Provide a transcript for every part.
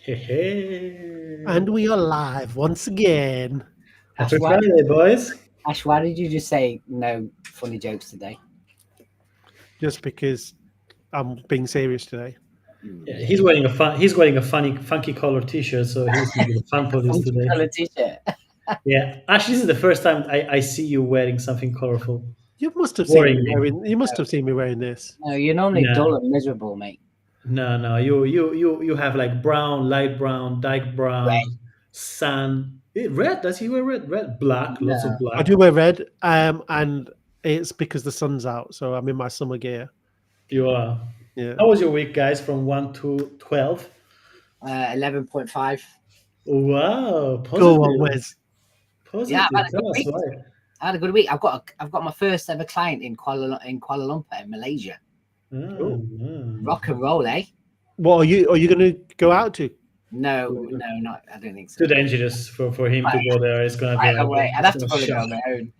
Hey, hey. And we are live once again. Happy Ash, why, Friday, boys. Ash, why did you just say no funny jokes today? Just because I'm being serious today. Yeah, he's wearing a funky color T-shirt, so he's gonna be the fun police Funky today. colour t-shirt. Yeah, Ash, this is the first time I see you wearing something colorful. You must have seen me Worrying me. wearing. You must have seen me wearing this. No, you're normally dull No, and miserable, mate. no. You have like brown, light brown, dark Red. brown, sun. Red? Does he wear red? Red, black, lots of No. I black. do wear red, and it's because the sun's out, so I'm in my summer gear. You are. Yeah. How was your week, guys? From 1 to 12. 11.5. Wow, Go on, positive, Wes. Yeah, I've positive. had a good Tell us week. why. I had a good week. I've got my first ever client in Kuala Lumpur in Malaysia. Cool. Rock and roll, eh? What are you? Are you going to go out to? No, not. I don't think so. Too dangerous for him to go there. It's gonna be Right away. I'd it's have to gonna probably go shock. on my own,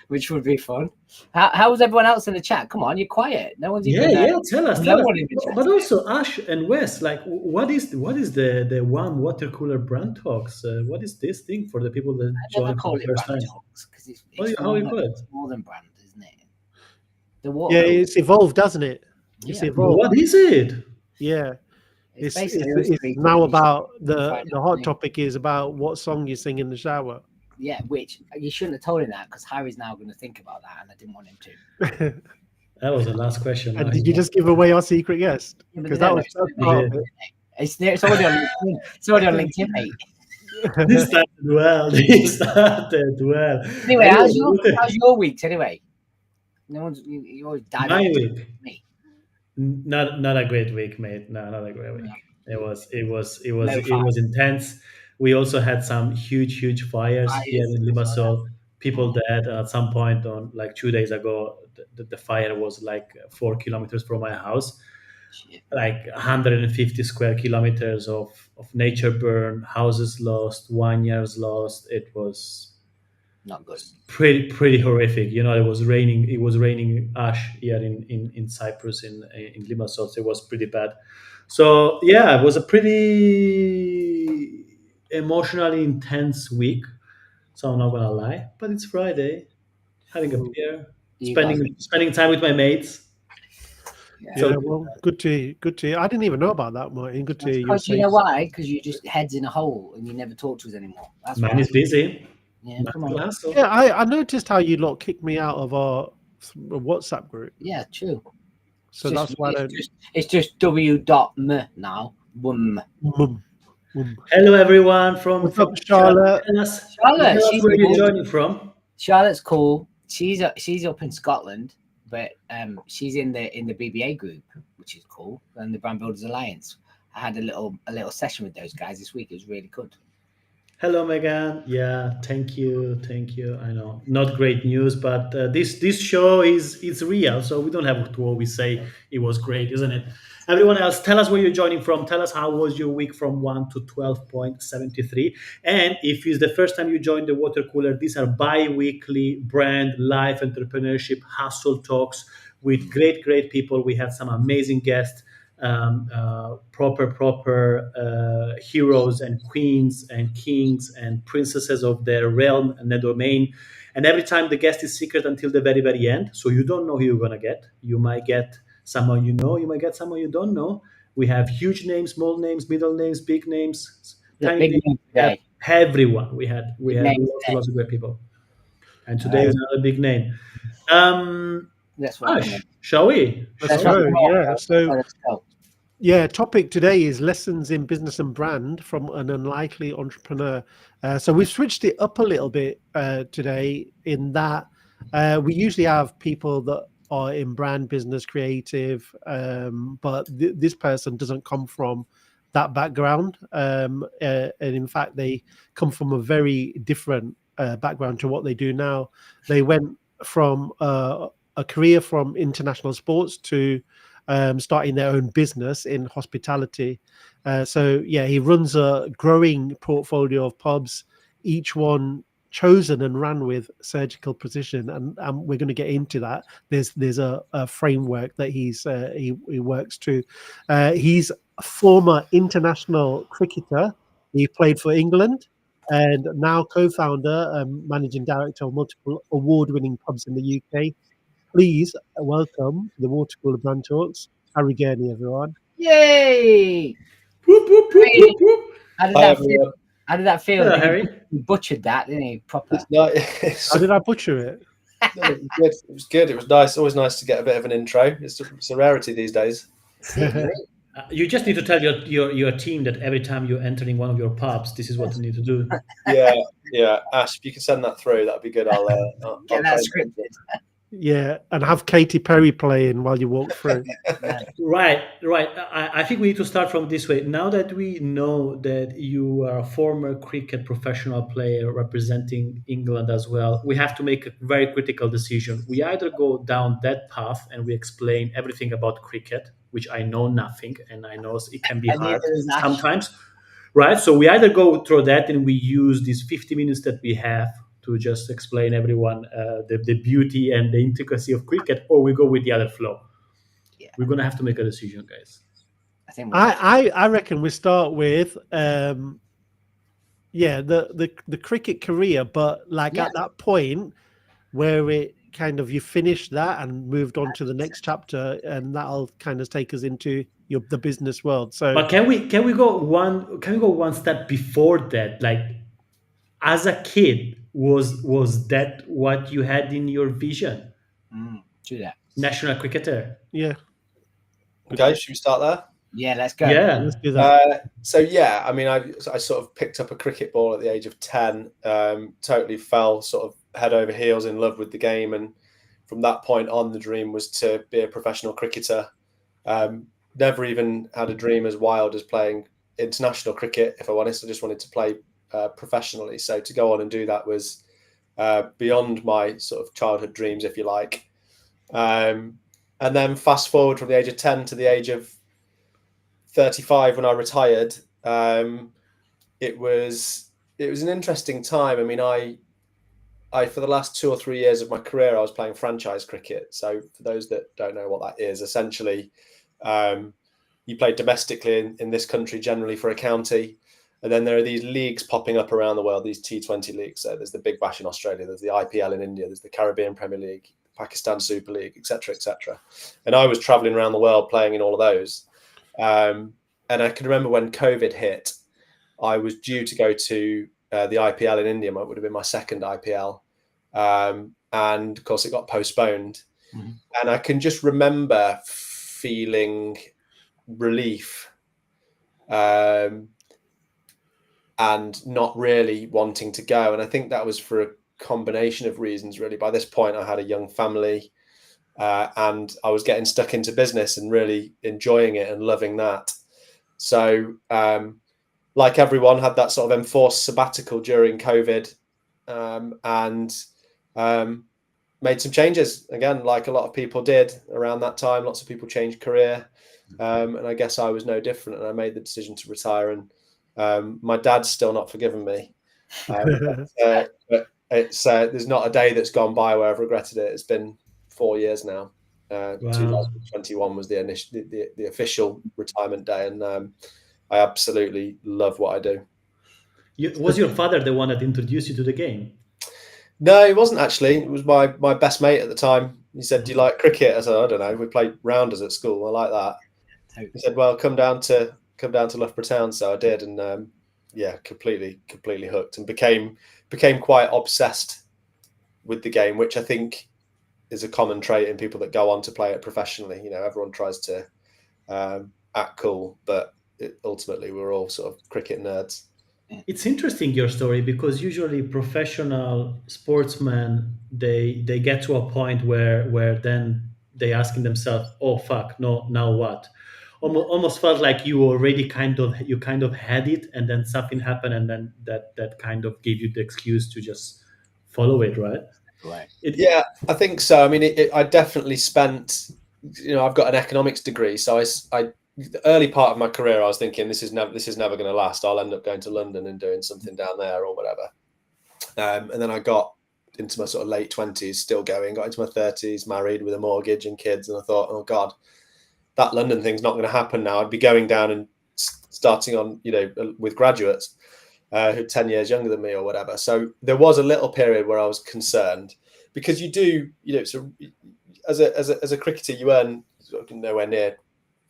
which would be fun. How was everyone else in the chat? Come on, you're quiet. No one's Yeah, even. yeah. Tell us, No tell us. one in the chat. But also, Ash and Wes, like, what is the one water cooler brand talks? What is this thing for the people that I never join for call the it first brand time? talks because How you call it? more than brand, isn't it? The Yeah, water cooler. it's evolved, doesn't it? It's Yeah. evolved. What is it? Yeah. It's It's basically us it's three now talking shit about on the Friday hot afternoon. topic is about what song you sing in the shower. Yeah, which you shouldn't have told him that because Harry's now going to think about that, and I didn't want him to. That was the last question. Now And he did you wants just give away our secret guest? Yeah, but Because they that don't was know that's it's part of did. It's already on LinkedIn. It's already on LinkedIn, mate. This started well. This started well. Anyway, Anyway, how's your week anyway? No one's you always dive my into week. me. Not a great week, mate. No, not a great week. No, It low five. was intense. We also had some huge fires here Fires. in I saw that. Limassol. People dead. At some point on like 2 days ago, the fire was like 4 kilometers from my house. Shit. Like 150 square kilometers of nature burn, houses lost, vineyards lost. It was Not good. pretty horrific. You know, it was raining. It was raining ash here in Cyprus in Limassol. So it was pretty bad. So yeah, it was a pretty emotionally intense week. So I'm not gonna lie, but it's Friday, having a beer, You guys. spending time with my mates. Yeah. So Yeah, well, good to hear. I didn't even know about that, Martin. Good to hear you were Because you safe. know why? Because you just heads in a hole and you never talk to us anymore. That's mine why. is busy. Yeah, Mine's come a on. hustle. Yeah, I noticed how you lot kicked me out of our WhatsApp group. Yeah, true. So that's why I don't. It's just w.m now. Wum. Mum, mum. Hello everyone from What's up, Charlotte. Charlotte? Charlotte, Tell us she's where you're cool. joining from. Charlotte's cool. She's up in Scotland, but she's in the BBA group, which is cool, and the Brand Builders Alliance. I had a little session with those guys this week. It was really good. Hello, Megan. Yeah, thank you, thank you. I know, not great news, but this show is real, so we don't have to always say it was great, isn't it? Everyone else, tell us where you're joining from. Tell us how was your week from 1 to 12.73. And if it's the first time you joined the Water Cooler, these are bi-weekly brand life entrepreneurship hustle talks with great people. We had some amazing guests, proper heroes and queens and kings and princesses of their realm and their domain. And every time the guest is secret until the very end, so you don't know who you're gonna get. You might get someone you know, you might get someone you don't know. We have huge names, small names, middle names, big names, Yeah, tiny big names. news We have today. everyone. We had Big names lots of great people. And All today right. is another big name. Um, Let's rock 'em Ash, up. shall we? Let's Let's rock go. 'em up. Yeah. So Let's go. yeah, topic today is lessons in business and brand from an unlikely entrepreneur. So we've switched it up a little bit today in that we usually have people that are in brand business creative, but this person doesn't come from that background. And in fact, they come from a very different background to what they do now. They went from a career from international sports to starting their own business in hospitality. So yeah, he runs a growing portfolio of pubs, each one chosen and ran with surgical precision, and we're going to get into that. There's a framework that he works to. He's a former international cricketer. He played for England and now co-founder and managing director of multiple award-winning pubs in the UK. Please welcome to the Watercooler Brand Talks, Harry Gurney, everyone. Yay! Whoop, whoop, whoop, Great. whoop, whoop. How did Hi that feel? everyone. How did that feel? Hello, Did Harry. he butchered that, didn't he? Proper. It's not, it's, How did I butcher it? it was good. It was good. It was nice. Always nice to get a bit of an intro. It's a rarity these days. You just need to tell your team that every time you're entering one of your pubs, this is what you need to do. Yeah. Ash, if you can send that through, that'd be good. I'll Get that scripted. Yeah, and have Katy Perry playing while you walk through. Right. I think we need to start from this way. Now that we know that you are a former cricket professional player representing England as well, we have to make a very critical decision. We either go down that path and we explain everything about cricket, which I know nothing, and I know it can be And hard neither is Ash. sometimes, right? So we either go through that and we use these 50 minutes that we have to just explain everyone the beauty and the intricacy of cricket, or we go with the other flow. Yeah. We're gonna have to make a decision, guys. I think I reckon we start with the cricket career, but like at that point where it kind of you finished that and moved on to the next chapter, and that'll kind of take us into the business world. So, But can we go one step before that? Like, as a kid, was that what you had in your vision? do that. National cricketer. yeah, Okay, should we start there? Yeah, let's go. Yeah. let's do that. I mean, I sort of picked up a cricket ball at the age of 10. Totally fell sort of head over heels in love with the game, and from that point on, the dream was to be a professional cricketer. Never even had a dream as wild as playing international cricket. If I'm honest, I just wanted to play professionally. So to go on and do that was beyond my sort of childhood dreams, if you like. And then fast forward from the age of 10 to the age of 35 when I retired. It was an interesting time. I mean, I for the last 2 or 3 years of my career, I was playing franchise cricket. So for those that don't know what that is, essentially, you play domestically in this country, generally for a county. And then there are these leagues popping up around the world, these T20 leagues. So there's the Big Bash in Australia, there's the IPL in India, there's the Caribbean Premier League, Pakistan Super League, etc., etc. And I was traveling around the world playing in all of those. And I can remember when COVID hit, I was due to go to the IPL in India. It would have been my second IPL. And of course, it got postponed. Mm-hmm. And I can just remember feeling relief and not really wanting to go. And I think that was for a combination of reasons, really. By this point, I had a young family and I was getting stuck into business and really enjoying it and loving that. So, like everyone, had that sort of enforced sabbatical during COVID and made some changes. Again, like a lot of people did around that time. Lots of people changed career. And I guess I was no different. And I made the decision to retire. And my dad's still not forgiven me. But it's there's not a day that's gone by where I've regretted it. It's been 4 years now. Wow. 2021 was the official retirement day, and I absolutely love what I do. Was your father the one that introduced you to the game? No, it wasn't actually. It was my best mate at the time. He said, "Do you like cricket?" I said, "I don't know. We played rounders at school. I like that." He said, "Well, come down to Loughborough Town." So I did, and completely hooked, and became quite obsessed with the game, which I think is a common trait in people that go on to play it professionally. You know, everyone tries to act cool, but ultimately we're all sort of cricket nerds. It's interesting, your story, because usually professional sportsmen, they get to a point where then they asking themselves, "Oh fuck, no, now what?" Almost felt like you already kind of had it, and then something happened, and then that kind of gave you the excuse to just follow it, right? Right. Yeah, I think so. I mean, I definitely spent. You know, I've got an economics degree, so the early part of my career, I was thinking this is never going to last. I'll end up going to London and doing something down there or whatever. And then I got into my sort of late 20s, still going. Got into my 30s, married with a mortgage and kids, and I thought, oh God, that London thing's not going to happen now. I'd be going down and starting on, with graduates who are 10 years younger than me or whatever. So there was a little period where I was concerned, because you do, so as a cricketer, you earn nowhere near,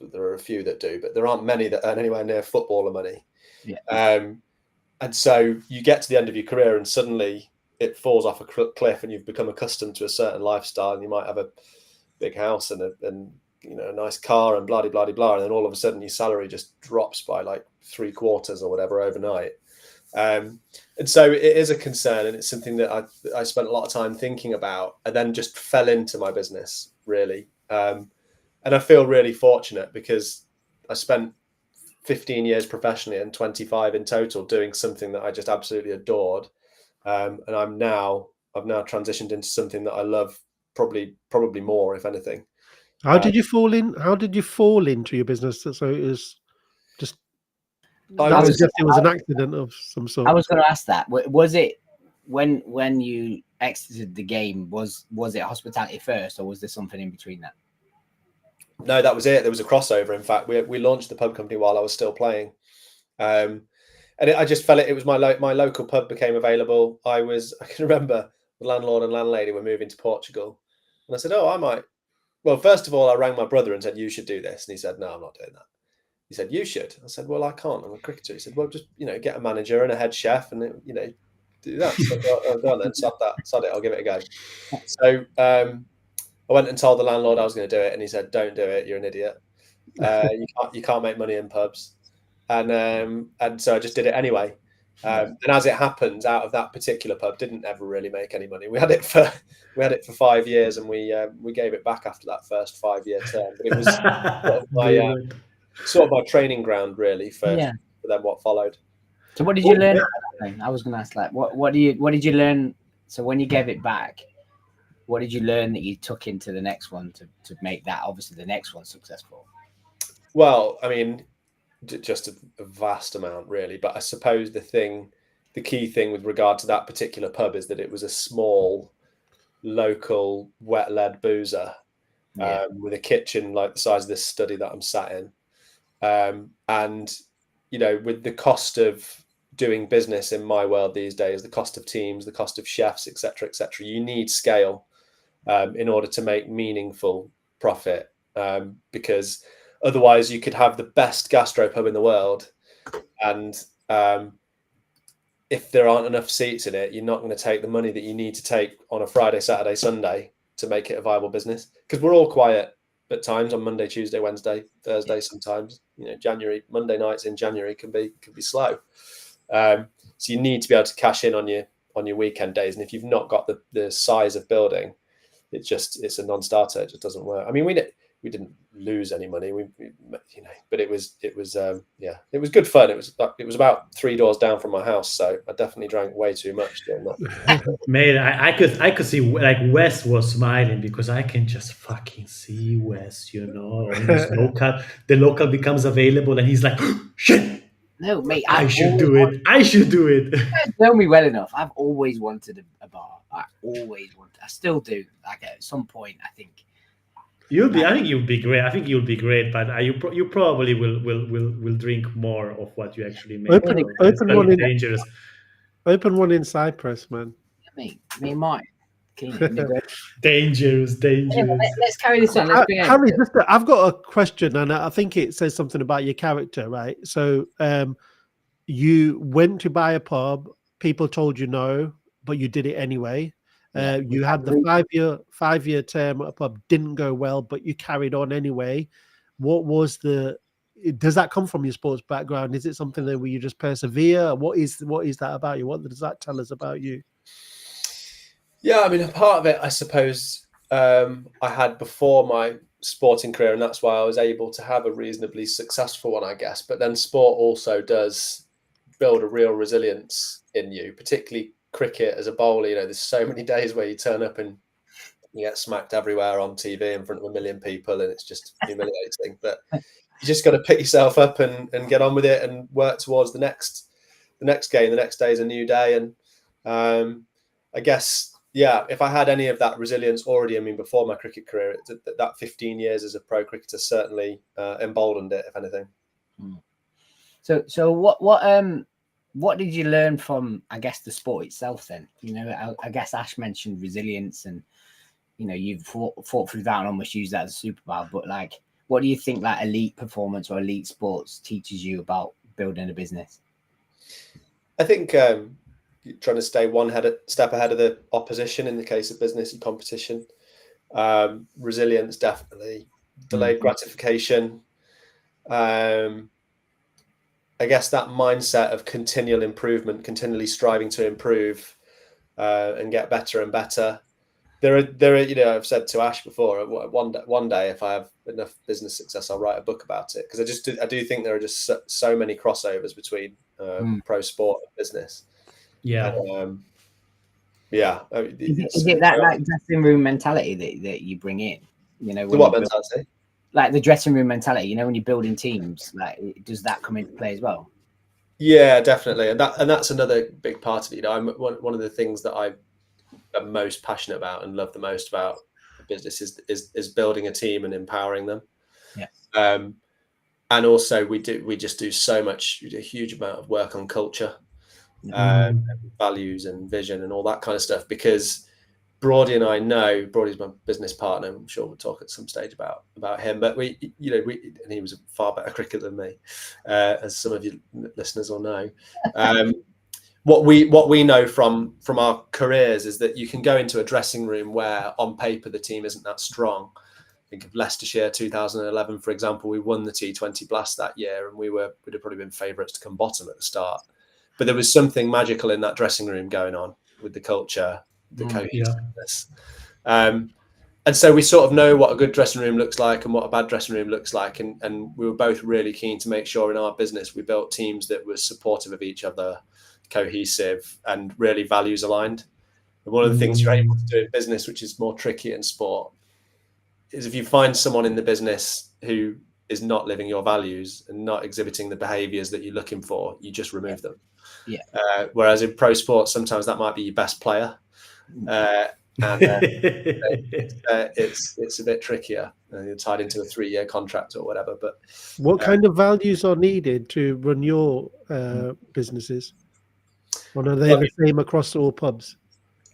there are a few that do, but there aren't many that earn anywhere near footballer money. Yeah. And so you get to the end of your career and suddenly it falls off a cliff, and you've become accustomed to a certain lifestyle, and you might have a big house and a nice car and blah, blah, blah, blah. And then all of a sudden your salary just drops by like 3/4 or whatever overnight. And so it is a concern, and it's something that I spent a lot of time thinking about, and then just fell into my business, really. And I feel really fortunate, because I spent 15 years professionally and 25 in total doing something that I just absolutely adored. And I've now transitioned into something that I love probably more, if anything. How did you fall in? How did you fall into your business? So it was just. That suggests it was an accident of some sort. I was going to ask that. Was it when you exited the game? Was it hospitality first, or was there something in between that? No, that was it. There was a crossover. In fact, we launched the pub company while I was still playing, and I just felt it was my local pub became available. I can remember the landlord and landlady were moving to Portugal, and I said, "Oh, I might." Well, first of all, I rang my brother and said, "You should do this," and he said, "No, I'm not doing that." He said, "You should." I said, "Well, I can't. I'm a cricketer." He said, "Well, just get a manager and a head chef, and do that." So go on then, sod it. I'll give it a go. So I went and told the landlord I was going to do it, and he said, "Don't do it. You're an idiot. You can't make money in pubs." And so I just did it anyway. And as it happens, out of that particular pub, didn't ever really make any money. We had it for 5 years, and we gave it back after that first 5-year term. But it was sort of my training ground, really, for then what followed. So what did you learn? I was going to ask, like, what did you learn? So when you gave it back, what did you learn that you took into the next one to make that obviously the next one successful? Well, I mean, just a vast amount, really. But I suppose the key thing with regard to that particular pub is that it was a small, local, wet-led boozer with a kitchen like the size of this study that I'm sat in. And, with the cost of doing business in my world these days, the cost of teams, the cost of chefs, etc., you need scale in order to make meaningful profit, because otherwise you could have the best gastropub in the world, and if there aren't enough seats in it, you're not going to take the money that you need to take on a Friday, Saturday, Sunday to make it a viable business, because we're all quiet at times on Monday, Tuesday, Wednesday, Thursday. Sometimes, Monday nights in January can be slow. So you need to be able to cash in on your weekend days, and if you've not got the size of building, it's a non-starter. It just doesn't work. I mean, we didn't lose any money, but it was good fun. It was about 3 doors down from my house, so I definitely drank way too much doing that. Man, I could see, like, Wes was smiling, because I can just fucking see Wes, on his the local becomes available, and he's like, shit. No, mate, I should do it. You guys know me well enough. I've always wanted a bar. I still do. Like, at some point, I think. I think you'll be great. I think you'll be great, but you probably will drink more of what you actually make. Open one in Cyprus, man. Me and Mike. Dangerous. Anyway, let's carry this on. Harry, I've got a question, and I think it says something about your character, right? So, you went to buy a pub. People told you no, but you did it anyway. You had the 5-year term at a pub, didn't go well, but you carried on anyway. What was does that come from your sports background? Is it something that where you just persevere? What is that about you? What does that tell us about you? Yeah, I mean, a part of it, I suppose, I had before my sporting career, and that's why I was able to have a reasonably successful one, I guess. But then sport also does build a real resilience in you, particularly cricket as a bowler. There's so many days where you turn up and you get smacked everywhere on TV in front of 1 million people, and it's just humiliating. But you just got to pick yourself up and get on with it and work towards the next game. The next day is a new day, and I guess, yeah, if I had any of that resilience already, I mean, before my cricket career, that 15 years as a pro cricketer certainly emboldened it, if anything. So what did you learn from, I guess, the sport itself then? You know, I guess Ash mentioned resilience, and you know, you've fought through that and almost used that as a superpower. But like, what do you think like elite performance or elite sports teaches you about building a business? I think trying to stay step ahead of the opposition in the case of business and competition. Resilience, definitely. Delayed gratification. I guess that mindset of continual improvement, continually striving to improve and get better and better. There are, you know, I've said to Ash before, one day if I have enough business success, I'll write a book about it, because I do think there are just so many crossovers between pro sport and business. Yeah. And, yeah. Is it that like dressing room mentality that you bring in? You know, when what mentality? Like the dressing room mentality, you know, when you're building teams, like does that come into play as well? Yeah, definitely, and that's another big part of it. You know, I'm one of the things that I am most passionate about and love the most about business is building a team and empowering them. Yeah. And also we just do so much, a huge amount of work on culture, values and vision and all that kind of stuff, because Brody and I know, Brody's my business partner. I'm sure we'll talk at some stage about him. But and he was a far better cricketer than me, as some of you listeners will know. What we know from our careers is that you can go into a dressing room where on paper the team isn't that strong. Think of Leicestershire 2011, for example. We won the T20 Blast that year, and we'd have probably been favourites to come bottom at the start. But there was something magical in that dressing room going on with the culture, the cohesiveness. And so we sort of know what a good dressing room looks like and what a bad dressing room looks like. And we were both really keen to make sure in our business we built teams that were supportive of each other, cohesive, and really values aligned. And one of the things you're able to do in business, which is more tricky in sport, is if you find someone in the business who is not living your values and not exhibiting the behaviors that you're looking for, you just remove them. Yeah. Whereas in pro sports, sometimes that might be your best player. It's a bit trickier. You're tied into a 3-year contract or whatever. But what kind of values are needed to run your businesses? Or are they the same across all pubs?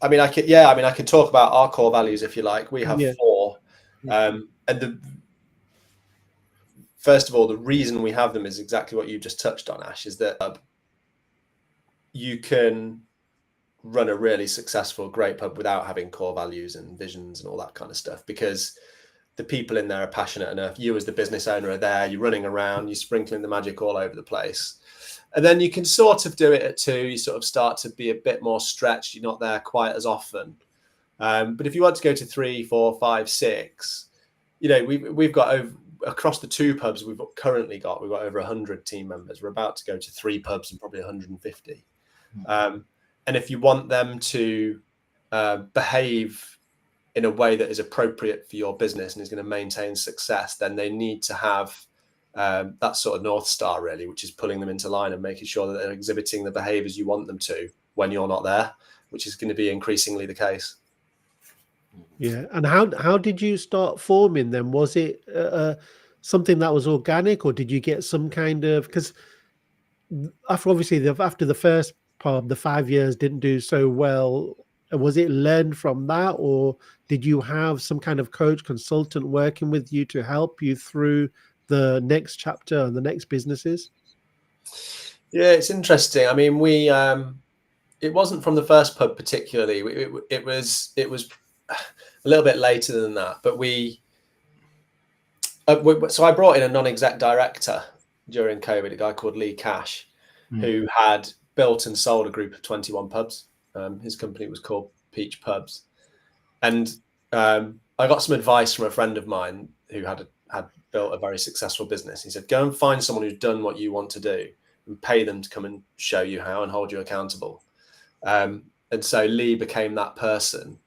I mean, I could talk about our core values if you like. We have 4, and first of all, the reason we have them is exactly what you just touched on, Ash. Is that you can run a really successful, great pub without having core values and visions and all that kind of stuff, because the people in there are passionate enough. You as the business owner are there, you're running around, you're sprinkling the magic all over the place. And then you can sort of do it at 2, you sort of start to be a bit more stretched, you're not there quite as often. But if you want to go to 3, 4, 5, 6, you know, we've got across the 2 pubs we've got over 100 team members. We're about to go to 3 pubs and probably 150. And if you want them to behave in a way that is appropriate for your business and is going to maintain success, then they need to have that sort of North Star, really, which is pulling them into line and making sure that they're exhibiting the behaviors you want them to when you're not there, which is going to be increasingly the case. Yeah. And how did you start forming them? Was it something that was organic, or did you get some kind of, because after the first pub, the 5 years didn't do so well. Was it learned from that, or did you have some kind of coach, consultant working with you to help you through the next chapter and the next businesses? Yeah, it's interesting. I mean, we it wasn't from the first pub particularly. It was a little bit later than that. But so I brought in a non-exec director during COVID, a guy called Lee Cash, who had built and sold a group of 21 pubs. His company was called Peach Pubs, and I got some advice from a friend of mine who had built a very successful business. He said, go and find someone who's done what you want to do and pay them to come and show you how and hold you accountable. And so Lee became that person.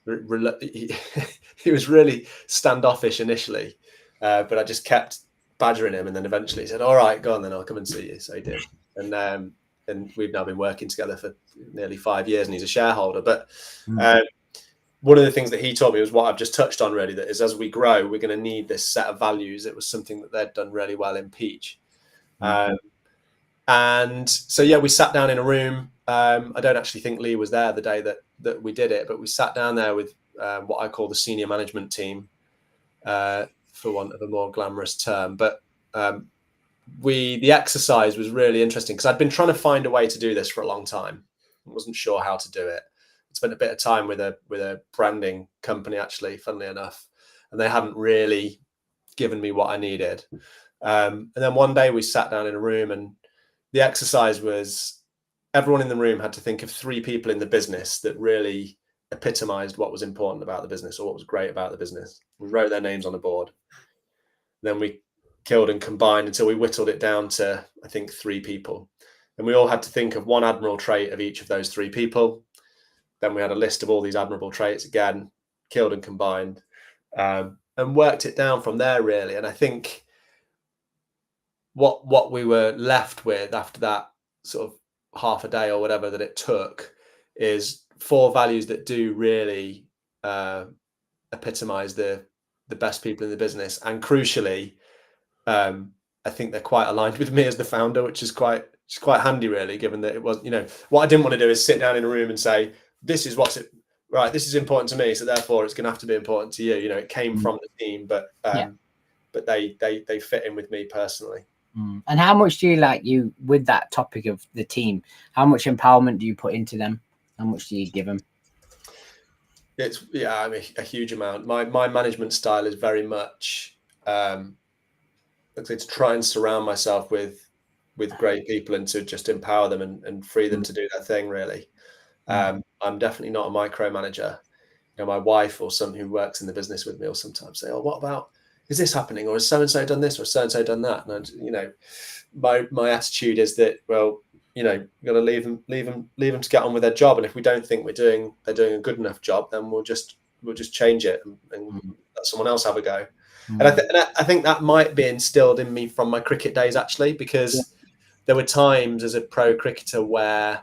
He was really standoffish initially, but I just kept badgering him, and then eventually he said, all right, go on then, I'll come and see you. So he did. And we've now been working together for nearly 5 years, and he's a shareholder. But one of the things that he taught me was what I've just touched on, really, that is, as we grow, we're going to need this set of values. It was something that they'd done really well in Peach. And so, yeah, we sat down in a room. I don't actually think Lee was there the day that we did it, but we sat down there with what I call the senior management team, for want of a more glamorous term. But the exercise was really interesting because I'd been trying to find a way to do this for a long time. I wasn't sure how to do it. I spent a bit of time with a branding company, actually, funnily enough, and they hadn't really given me what I needed. And then one day we sat down in a room, and the exercise was everyone in the room had to think of 3 people in the business that really epitomized what was important about the business or what was great about the business. We wrote their names on the board. Then we killed and combined until we whittled it down to, I think, 3 people. And we all had to think of one admirable trait of each of those 3 people. Then we had a list of all these admirable traits, again, killed and combined, and worked it down from there, really. And I think what we were left with after that sort of half a day or whatever that it took is 4 values that do really epitomize the best people in the business. And crucially, I think they're quite aligned with me as the founder, which is quite handy, really, given that it was, what I didn't want to do is sit down in a room and say, this is this is important to me, so therefore it's going to have to be important to you. It came from the team, but they fit in with me personally. And how much do you with that topic of the team? How much empowerment do you put into them? How much do you give them? It's a huge amount. My management style is very much to try and surround myself with great people and to just empower them and free them to do their thing, really. I'm definitely not a micromanager. My wife or someone who works in the business with me will sometimes say, "Oh, what about, is this happening? Or has so-and-so done this? Or so-and-so done that?" And my attitude is that, well, you've got to leave them to get on with their job. And if we don't think they're doing a good enough job, then we'll just change it and let someone else have a go. And I think that might be instilled in me from my cricket days, actually, because there were times as a pro cricketer where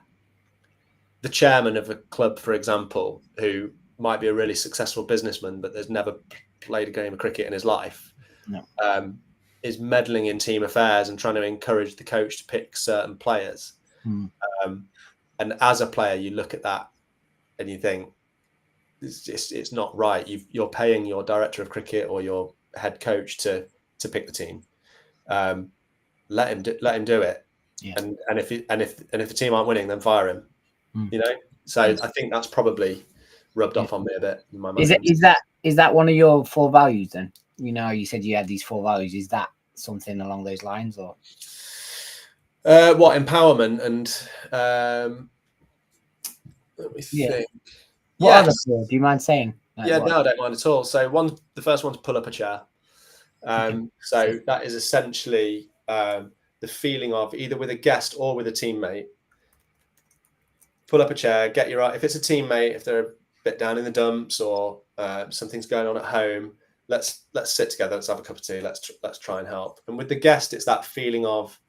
the chairman of a club, for example, who might be a really successful businessman, but has never played a game of cricket in his life, is meddling in team affairs and trying to encourage the coach to pick certain players. And as a player, you look at that and you think, it's not right. You're paying your director of cricket or your head coach to pick the team. Let him do it. Yeah. And if the team aren't winning, then fire him. So I think that's probably rubbed off on me a bit. In my is that one of your 4 values then? You said you had these 4 values. Is that something along those lines, or what, empowerment and let me think. What other 4? Do you mind saying? No, I don't mind at all. So the first one's pull up a chair. So that is essentially the feeling of, either with a guest or with a teammate, pull up a chair, if it's a teammate, if they're a bit down in the dumps or something's going on at home, let's sit together, let's have a cup of tea, let's try and help. And with the guest, it's that feeling of,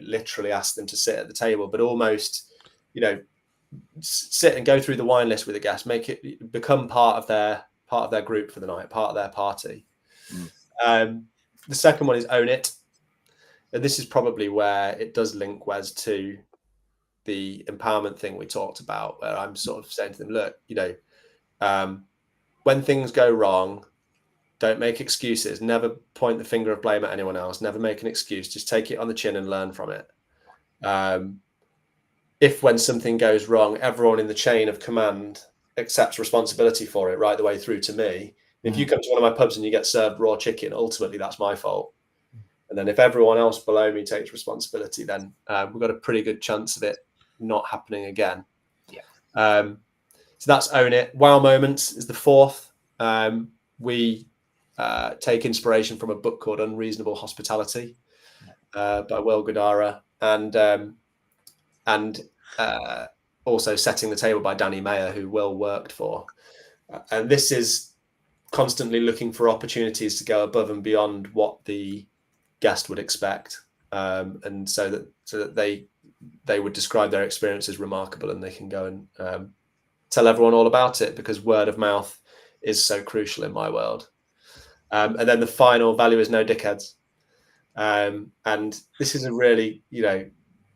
literally ask them to sit at the table, but almost, sit and go through the wine list with the guest, make it become part of their group for the night, part of their party. The second one is own it. And this is probably where it does link, Wes, to the empowerment thing we talked about, where I'm sort of saying to them, look, when things go wrong, don't make excuses. Never point the finger of blame at anyone else. Never make an excuse. Just take it on the chin and learn from it. If when something goes wrong, everyone in the chain of command accepts responsibility for it right the way through to me. If you come to one of my pubs and you get served raw chicken, ultimately that's my fault. And then if everyone else below me takes responsibility, then we've got a pretty good chance of it not happening again. So that's own it. Wow moments is the 4th. We take inspiration from a book called Unreasonable Hospitality by Will Guidara, and also Setting the Table by Danny Mayer, who Will worked for. And this is constantly looking for opportunities to go above and beyond what the guest would expect, and so that they would describe their experience as remarkable, and they can go and tell everyone all about it, because word of mouth is so crucial in my world. And then the final value is no dickheads. And this is a really,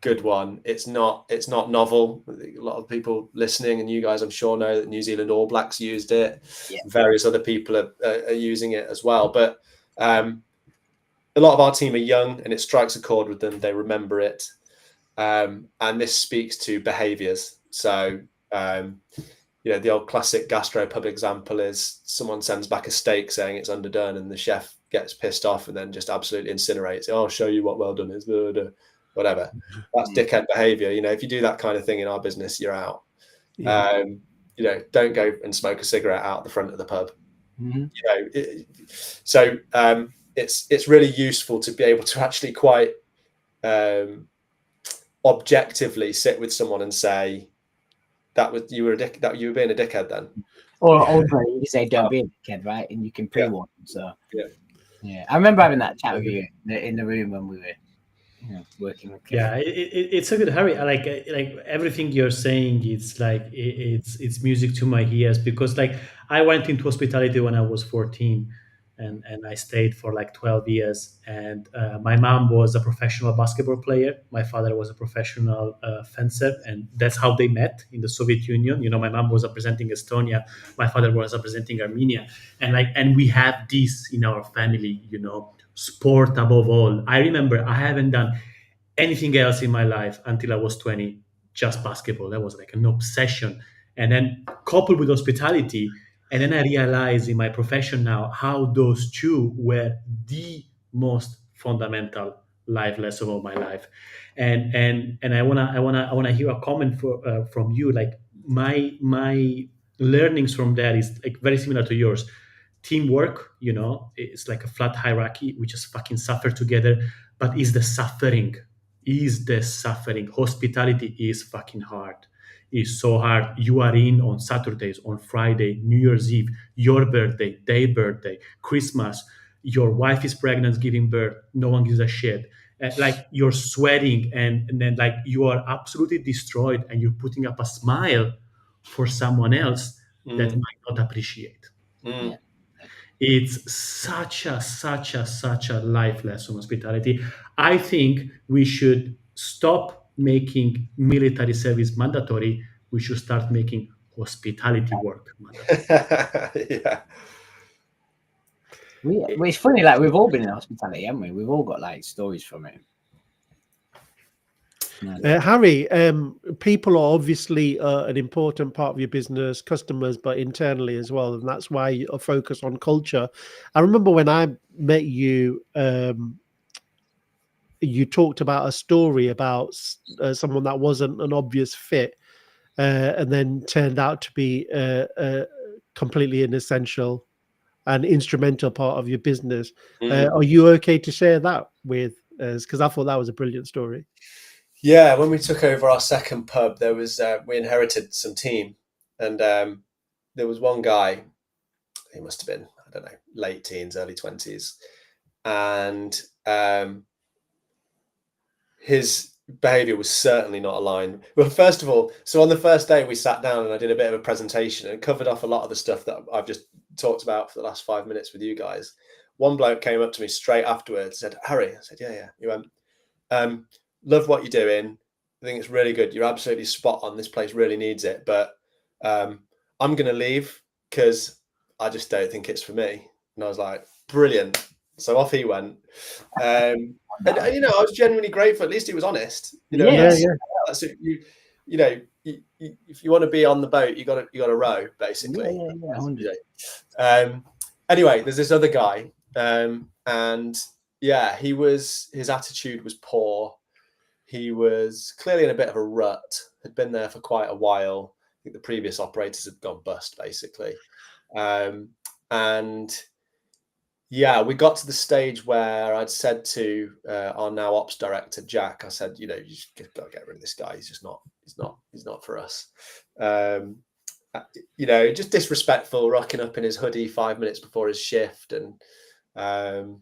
good one. It's not novel. A lot of people listening, and you guys, I'm sure, know that New Zealand All Blacks used it. Yeah. Various other people are using it as well. But a lot of our team are young, and it strikes a chord with them. They remember it, and this speaks to behaviours. So, the old classic gastropub example is someone sends back a steak saying it's underdone, and the chef gets pissed off and then just absolutely incinerates it. I'll show you what well done is. Whatever. That's dickhead behaviour. If you do that kind of thing in our business, you're out. Yeah. Don't go and smoke a cigarette out the front of the pub. Mm-hmm. It's really useful to be able to actually quite objectively sit with someone and say you were being a dickhead then. Or also you say don't be a dickhead, right? And you can pre-warn them. So yeah, I remember having that chat with you in the room when we were working with kids. Yeah, it's a good, Harry. Like everything you're saying, it's like it's music to my ears, because like I went into hospitality when I was 14, and I stayed for like 12 years. And my mom was a professional basketball player. My father was a professional fencer, and that's how they met in the Soviet Union. My mom was representing Estonia, my father was representing Armenia, and we have this in our family. Sport above all. I remember I haven't done anything else in my life until I was 20, just basketball. That was like an obsession. And then coupled with hospitality, and then I realized in my profession now how those two were the most fundamental life lesson of my life. And I wanna hear a comment from you. Like my learnings from that is like very similar to yours. Teamwork, it's like a flat hierarchy. We just fucking suffer together. But is the suffering. Hospitality is fucking hard. It's so hard. You are in on Saturdays, on Friday, New Year's Eve, your birthday, their birthday, Christmas. Your wife is pregnant, giving birth. No one gives a shit. Like you're sweating, and then like you are absolutely destroyed, and you're putting up a smile for someone else that might not appreciate. Yeah. It's such a life lesson, hospitality. I think we should stop making military service mandatory. We should start making hospitality work mandatory. Yeah. It's funny, like we've all been in hospitality, haven't we? We've all got like stories from it. Harry, people are obviously an important part of your business, customers, but internally as well, and that's why you focus on culture. I remember when I met you, you talked about a story about someone that wasn't an obvious fit, and then turned out to be completely an essential and instrumental part of your business. Are you okay to share that with us? Because I thought that was a brilliant story. Yeah, when we took over our second pub, there was we inherited some team, and there was one guy. He must have been, I don't know, late teens, early 20s, and his behaviour was certainly not aligned. Well, first of all, so on the first day we sat down and I did a bit of a presentation and covered off a lot of the stuff that I've just talked about for the last 5 minutes with you guys. One bloke came up to me straight afterwards and said, "Harry," I said, yeah. He went, "Love what you're doing. I think it's really good. You're absolutely spot on. This place really needs it. But I'm going to leave because I just don't think it's for me." And I was like, brilliant. So off he went. And I was genuinely grateful. At least he was honest. That's it. If you want to be on the boat, you got to row, basically. Anyway, there's this other guy, and yeah, his attitude was poor. He was clearly in a bit of a rut, had been there for quite a while. I think the previous operators had gone bust, basically. And yeah, we got to the stage where I'd said to our now ops director, Jack, I said, you just got to get rid of this guy. He's not for us. Just disrespectful, rocking up in his hoodie 5 minutes before his shift. And, the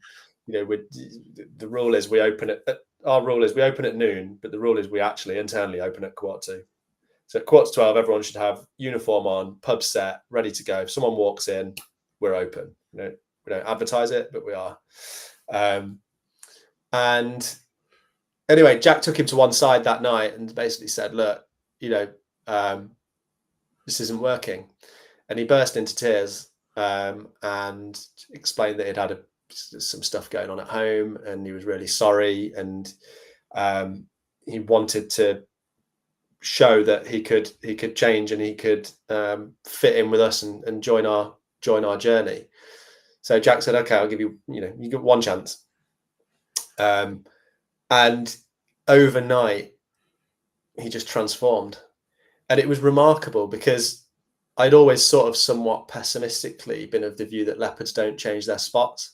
rule is we open at noon, but the rule is we actually internally open at 2:15. So at 11:15, everyone should have uniform on, pub set, ready to go. If someone walks in, we're open. We don't advertise it, but we are. And anyway, Jack took him to one side that night and basically said, look, this isn't working. And he burst into tears and explained that he'd had some stuff going on at home and he was really sorry. And he wanted to show that he could change and he could fit in with us and join our journey. So Jack said, okay, I'll give you, you get one chance. And overnight, he just transformed. And it was remarkable because I'd always sort of somewhat pessimistically been of the view that leopards don't change their spots.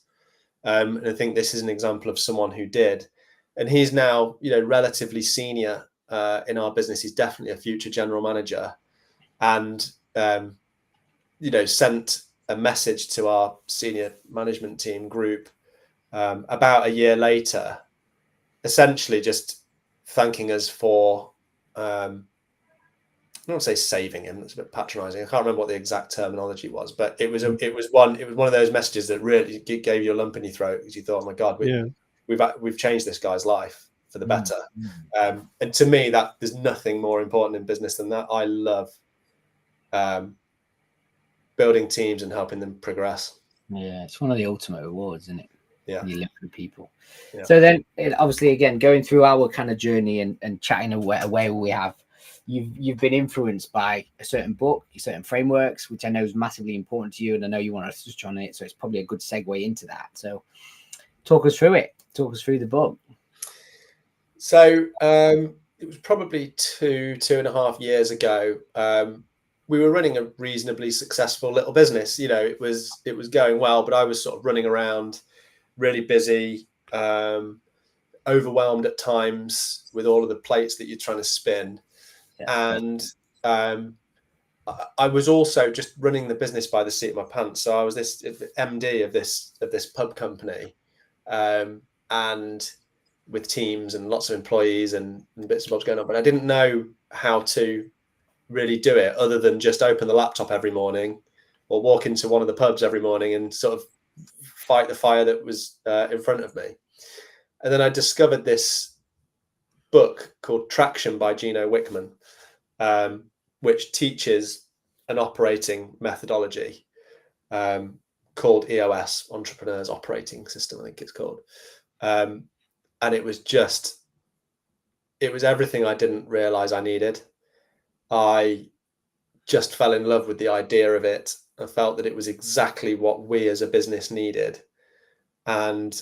And I think this is an example of someone who did. And he's now, relatively senior in our business. He's definitely a future general manager, and sent a message to our senior management team group about a year later, essentially just thanking us for I don't say saving him. That's a bit patronizing. I can't remember what the exact terminology was, but it was one of those messages that really gave you a lump in your throat because you thought, oh my God, we've changed this guy's life for the better. And to me, that there's nothing more important in business than that. I love building teams and helping them progress. Yeah, it's one of the ultimate rewards, isn't it? Yeah, you live for people. Yeah. So then, obviously, again, going through our kind of journey and chatting away we have, you've been influenced by a certain book, certain frameworks, which I know is massively important to you, and I know you want to touch on it. So it's probably a good segue into that. So talk us through it. Talk us through the book. So it was probably 2.5 years ago. We were running a reasonably successful little business. It was going well, but I was sort of running around, really busy, overwhelmed at times with all of the plates that you're trying to spin. Yeah. And I was also just running the business by the seat of my pants. So I was this MD of this pub company, and with teams and lots of employees and bits and bobs going on, but I didn't know how to really do it other than just open the laptop every morning or walk into one of the pubs every morning and sort of fight the fire that was in front of me. And then I discovered this book called Traction by Gino Wickman, which teaches an operating methodology called EOS, Entrepreneur's Operating System, I think it's called. And it was everything I didn't realize I needed. I just fell in love with the idea of it. I felt that it was exactly what we as a business needed. And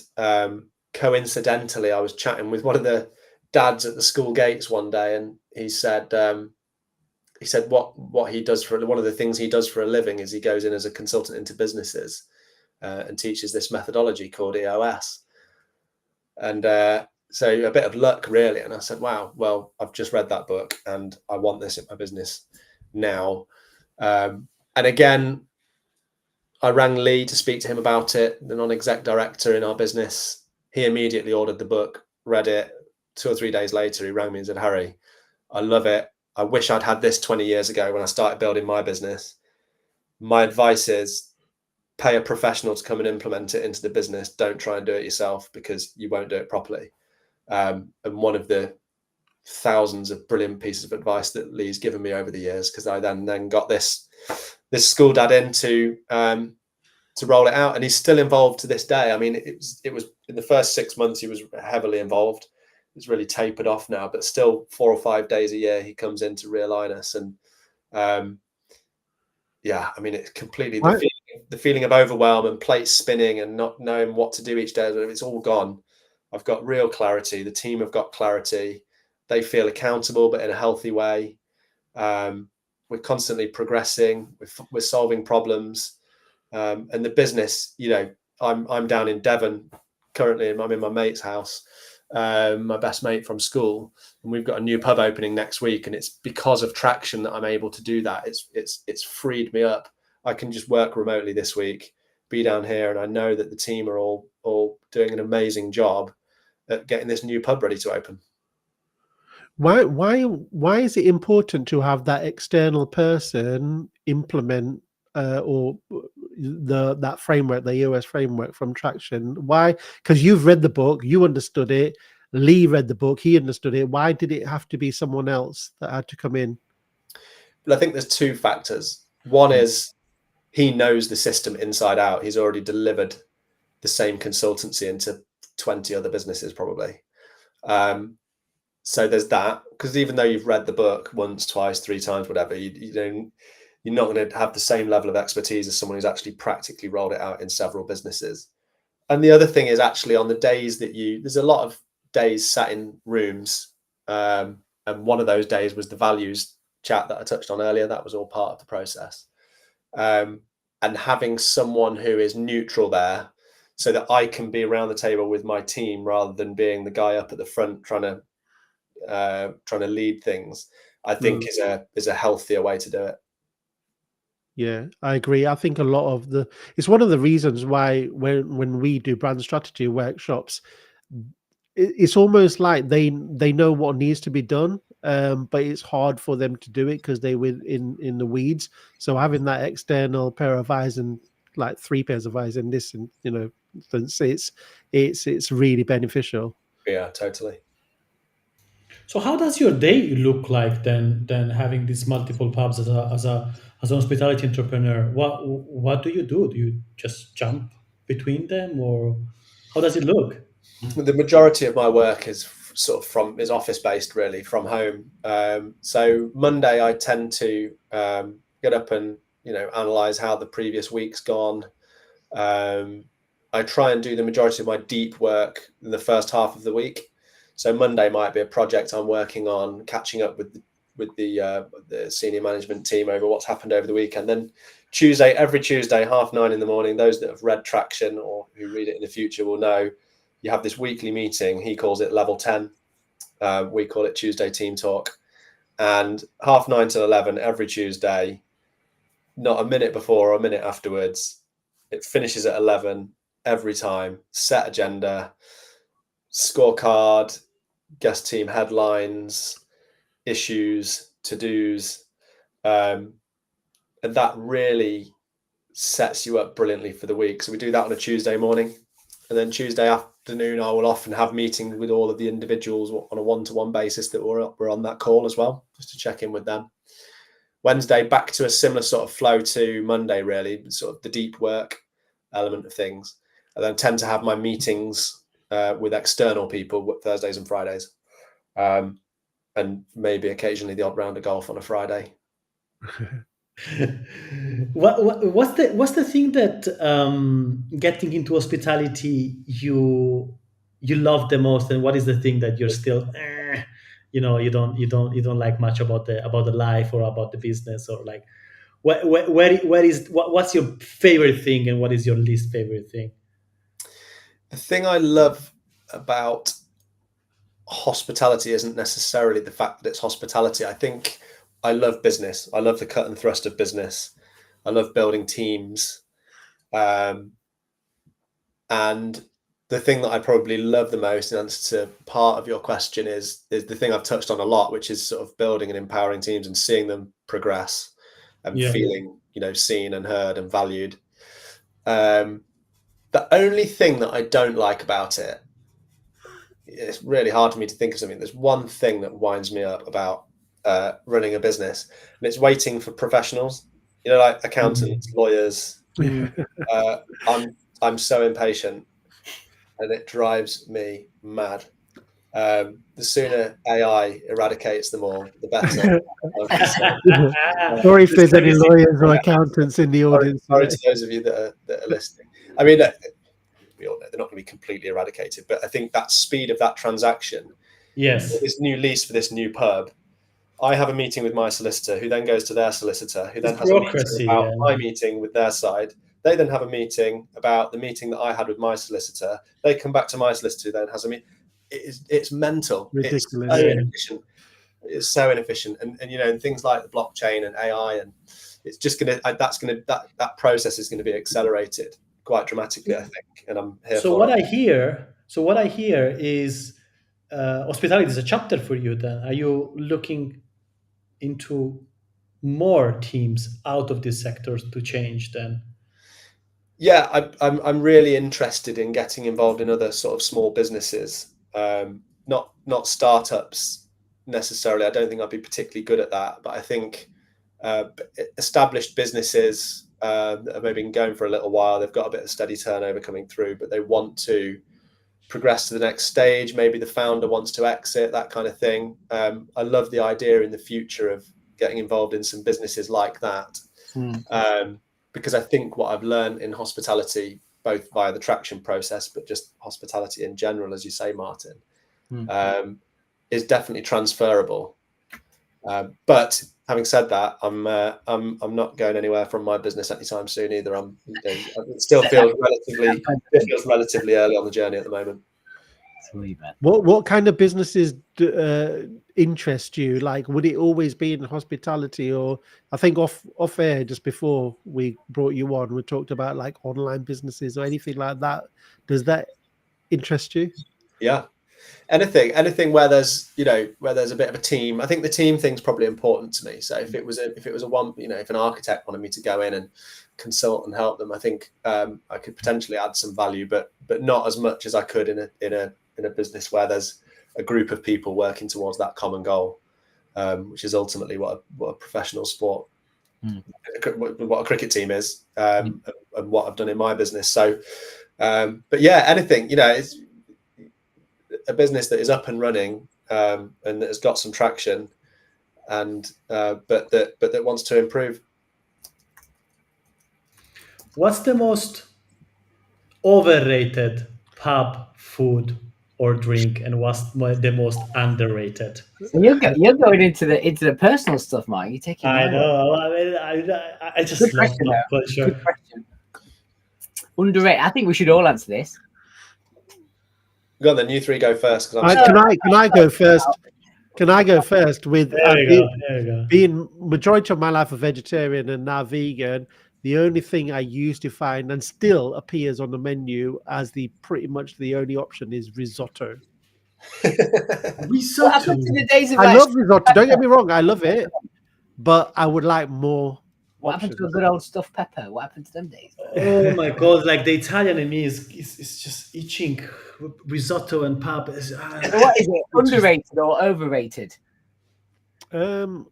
coincidentally, I was chatting with one of the dads at the school gates one day, and he said what he does for one of the things he does for a living is he goes in as a consultant into businesses and teaches this methodology called EOS. And so a bit of luck, really. And I said, wow, well, I've just read that book and I want this in my business now. And again, I rang Lee to speak to him about it, the non-exec director in our business. He immediately ordered the book, read it. 2 or 3 days later, he rang me and said, Harry, I love it. I wish I'd had this 20 years ago when I started building my business. My advice is pay a professional to come and implement it into the business. Don't try and do it yourself because you won't do it properly. And one of the thousands of brilliant pieces of advice that Lee's given me over the years, because I then got this school dad in to roll it out, and he's still involved to this day. I mean, it was in the first 6 months he was heavily involved. It's really tapered off now, but still 4 or 5 days a year he comes in to realign us. And yeah, I mean, it's completely the feeling of overwhelm and plates spinning and not knowing what to do each day. It's all gone. I've got real clarity. The team have got clarity. They feel accountable, but in a healthy way. We're constantly progressing. We're solving problems. And the business, I'm down in Devon currently, and I'm in my mate's house, my best mate from school, and we've got a new pub opening next week. And it's because of Traction that I'm able to do that. It's freed me up. I can just work remotely this week, be down here, and I know that the team are all doing an amazing job at getting this new pub ready to open. Why is it important to have that external person implement or that framework, the EOS framework from Traction? Why? Because you've read the book, you understood it. Lee read the book, he understood it. Why did it have to be someone else that had to come in? But I think there's two factors. One is he knows the system inside out. He's already delivered the same consultancy into 20 other businesses probably. So there's that, because even though you've read the book once, twice, 3 times, whatever, you're not going to have the same level of expertise as someone who's actually practically rolled it out in several businesses. And the other thing is actually on the days that there's a lot of days sat in rooms. And one of those days was the values chat that I touched on earlier. That was all part of the process. And having someone who is neutral there so that I can be around the table with my team rather than being the guy up at the front trying to lead things, I think is a healthier way to do it. Yeah, I agree. I think a lot of it's one of the reasons why when we do brand strategy workshops, it's almost like they know what needs to be done, but it's hard for them to do it because they were in the weeds. So having that external pair of eyes and like 3 pairs of eyes in this, and it's really beneficial. Yeah, totally. So how does your day look like then having these multiple pubs as an hospitality entrepreneur? What do you do? Do you just jump between them, or how does it look? The majority of my work is sort of is office based, really, from home. So Monday I tend to get up and analyze how the previous week's gone. I try and do the majority of my deep work in the first half of the week. So Monday might be a project I'm working on, catching up with the senior management team over what's happened over the weekend. Then every Tuesday, 9:30 in the morning, those that have read Traction or who read it in the future will know you have this weekly meeting. He calls it level 10. We call it Tuesday Team Talk. And 9:30 till 11 every Tuesday, not a minute before or a minute afterwards. It finishes at 11 every time. Set agenda, scorecard, guest team headlines, issues, to-dos. And that really sets you up brilliantly for the week. So we do that on a Tuesday morning. And then Tuesday afternoon, I will often have meetings with all of the individuals on a one-to-one basis that were on that call as well, just to check in with them. Wednesday, back to a similar sort of flow to Monday, really, sort of the deep work element of things. And then tend to have my meetings with external people Thursdays and Fridays. And maybe occasionally the odd round of golf on a Friday. What's the thing that getting into hospitality you love the most, and what is the thing that you're still you don't like much about the life or about the business, or like what's your favorite thing and what is your least favorite thing? The thing I love about hospitality isn't necessarily the fact that it's hospitality. I think I love business. I love the cut and thrust of business. I love building teams. And the thing that I probably love the most, in answer to part of your question, is the thing I've touched on a lot, which is sort of building and empowering teams and seeing them progress and feeling, seen and heard and valued. The only thing that I don't like about it, it's really hard for me to think of something. There's one thing that winds me up about running a business, and it's waiting for professionals, like accountants, lawyers. I'm so impatient, and it drives me mad. The sooner AI eradicates them all, the better. Sorry if there's any lawyers or accountants in the audience. Sorry to those of you that are listening. I mean, we all know they're not going to be completely eradicated, but I think that speed of that transaction, this new lease for this new pub, I have a meeting with my solicitor, who then goes to their solicitor, who then has a meeting about my meeting with their side. They then have a meeting about the meeting that I had with my solicitor. They come back to my solicitor, who then has a meeting. It's mental. Ridiculous. It's so inefficient. It's so inefficient, and things like the blockchain and AI, and it's just that process is going to be accelerated quite dramatically, I think. And I'm here. So what I hear is hospitality is a chapter for you. Then are you looking into more teams out of these sectors to change then? Yeah, I'm really interested in getting involved in other sort of small businesses. not startups necessarily. I don't think I'd be particularly good at that, but I think established businesses that have maybe been going for a little while, they've got a bit of steady turnover coming through, but they want to progress to the next stage. Maybe the founder wants to exit, that kind of thing. I love the idea in the future of getting involved in some businesses like that, because I think what I've learned in hospitality, both via the traction process, but just hospitality in general, as you say, Martin, is definitely transferable. But having said that, I'm not going anywhere from my business anytime soon either. It still feels relatively early on the journey at the moment. What kind of businesses interest you? Like, would it always be in hospitality? Or I think off air just before we brought you on, we talked about like online businesses or anything like that. Does that interest you? Yeah. Anything where there's a bit of a team. I think the team thing's probably important to me. So if it was a one, if an architect wanted me to go in and consult and help them, I think I could potentially add some value, but not as much as I could in a business where there's a group of people working towards that common goal, which is ultimately what a professional sport, what a cricket team is, and what I've done in my business. So, but yeah, anything, it's a business that is up and running, and that has got some traction, and but that wants to improve. What's the most overrated pub food or drink, and what's the most underrated? You're going into the personal stuff, Mike. You're taking. I know. I mean, I just love pub culture. Good question. Underrated. I think we should all answer this. Go on then, you three go first. Can I go first? Can I go first with There we go. being majority of my life a vegetarian and now vegan? The only thing I used to find and still appears on the menu as pretty much the only option is risotto. Risotto. What happened to the days of I love risotto. Don't get me wrong, I love it, but I would like more. What happened to a good old stuffed pepper? What happened to them days? Oh my god! Like the Italian in me is just itching. Risotto and pub. What is it? Underrated or overrated? Well,